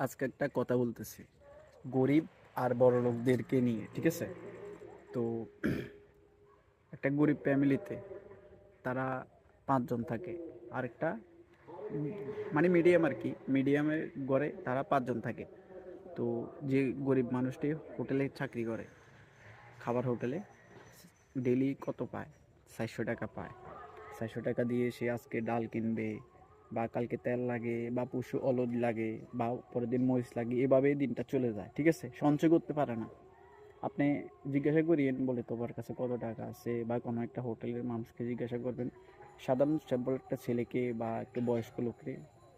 আজকে একটা কথা বলতেছি গরিব আর বড় লোকদেরকে নিয়ে, ঠিক আছে? তো একটা গরিব ফ্যামিলিতে তারা 5 জন থাকে। আরেকটা মানে মিডিয়াম আর কি, মিডিয়ামের ঘরে তারা 5 জন থাকে। তো যে গরিব মানুষটি হোটেলে চাকরি করে, খাবার হোটেলে, ডেলি কত পায়? 400 টাকা পায়। 400 টাকা দিয়ে সে আজকে ডাল কিনবে, বা কালকে তেল লাগে, বা পরশু অলদ লাগে, বা পরের দিন মরিচ লাগে, এভাবেই দিনটা চলে যায়, ঠিক আছে? সঞ্চয় করতে পারে না। আপনি জিজ্ঞাসা করিয়েন বলে তোমার কাছে কত টাকা আছে, বা কোনো একটা হোটেলের মানুষকে জিজ্ঞাসা করবেন, সাধারণ স্যাম্পল একটা ছেলেকে বা একটা বয়স্ক লোককে,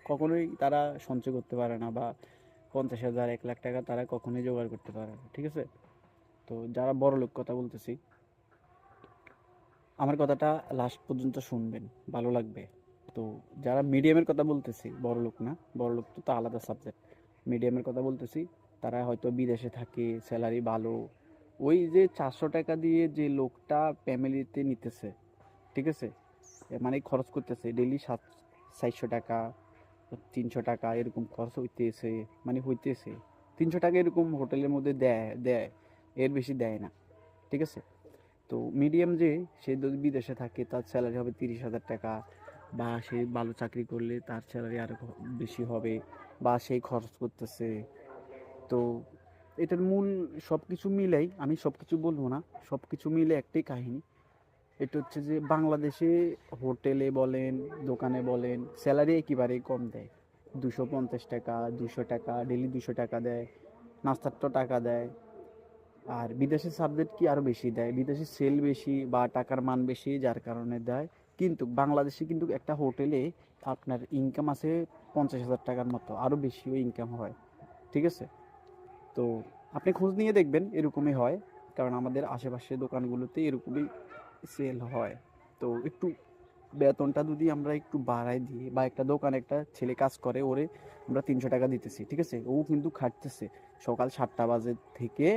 কখনোই তারা সঞ্চয় করতে পারে না, বা 50,000 1 লাখ টাকা তারা কখনোই জোগাড় করতে পারে না, ঠিক আছে? তো যারা বড় লোক কথা বলতেছি, আমার কথাটা লাস্ট পর্যন্ত শুনবেন, ভালো লাগবে। তো যারা মিডিয়ামের কথা বলতেছি, বড় লোক না, বড় লোক তো আলাদা সাবজেক্ট। মিডিয়ামের কথা বলতেছি, তারা হয়তো বিদেশে থাকে, স্যালারি ভালো। ওই যে 400 টাকা দিয়ে যে লোকটা ফ্যামিলিতে নিতেছে, ঠিক আছে, মানে খরচ করতেছে ডেলি 400 টাকা, 300 টাকা এরকম খরচ হইতেছে, মানে হইতেছে। 300 টাকা এরকম হোটেলের মধ্যে দেয় দেয়, এর বেশি দেয় না, ঠিক আছে? তো মিডিয়াম যে, সে যদি বিদেশে থাকে তার স্যালারি হবে 30,000 টাকা, বা সে ভালো চাকরি করলে তার স্যালারি আরো বেশি হবে, বা সেই খরচ করতেছে। তো এটার মূল সব কিছু মিলেই, আমি সব কিছু বলবো না, সব কিছু মিলে একটাই কাহিনী। এটা হচ্ছে যে বাংলাদেশে হোটেলে বলেন, দোকানে বলেন, স্যালারি একেবারেই কম দেয়। 250 টাকা, 200 টাকা, ডেলি 200 টাকা দেয়। নাস্তার তো টাকা দেয়। আর বিদেশের সাবজেক্ট কি আরো বেশি দেয়, বিদেশে সেল বেশি বা টাকার মান বেশি, যার কারণে দেয়। কিন্তু বাংলাদেশে কিন্তু একটা হোটেলে আপনার ইনকাম আছে 50,000 টাকার মতো, আরো বেশিও ইনকাম হয়, ঠিক আছে? তো আপনি খোঁজ নিয়ে দেখবেন, এরকমই হয়। কারণ আমাদের আশেপাশে দোকানগুলোতে এরকমই সেল হয়। তো একটু বেতনটা যদি আমরা একটু বাড়াই দিই, বা একটা দোকানে একটা ছেলে কাজ করে, ওরে আমরা 300 টাকা দিতেছি, ঠিক আছে, ও কিন্তু খাটতেছে সকাল 7টা বাজে থেকে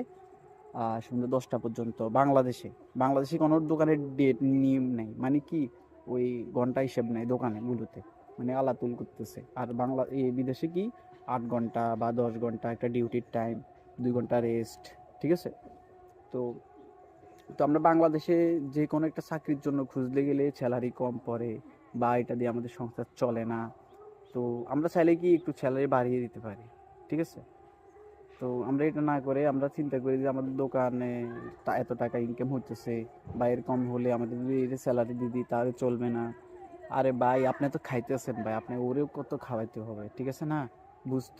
সন্ধ্যা 10টা পর্যন্ত। বাংলাদেশে বাংলাদেশে কোনো দোকানের ডেট নিয়ম নেই, মানে কি, ওই ঘন্টা হিসেব নেই দোকানে গুলোতে, মানে আলাতুল করতেছে। আর এই বিদেশে কি, 8 ঘন্টা বা 10 ঘন্টা একটা ডিউটির টাইম, 2 ঘন্টা রেস্ট, ঠিক আছে? তো তো আমরা বাংলাদেশে যে কোনো একটা চাকরির জন্য খুঁজতে গেলে স্যালারি কম পড়ে, বা এটা দিয়ে আমাদের সংসার চলে না। তো আমরা চাইলে কি একটু স্যালারি বাড়িয়ে দিতে পারি, ঠিক আছে? তো আমরা এটা না করে আমরা চিন্তা করি যে আমাদের দোকানে এত টাকা ইনকাম হচ্ছে, বা এরকম হলে আমাদের যদি এটা স্যালারি দিয়ে দিই তাহলে চলবে না। আরে ভাই, আপনি তো খাইতেছেন ভাই, আপনি ওরেও কত খাওয়াইতে হবে, ঠিক আছে না? বুঝতে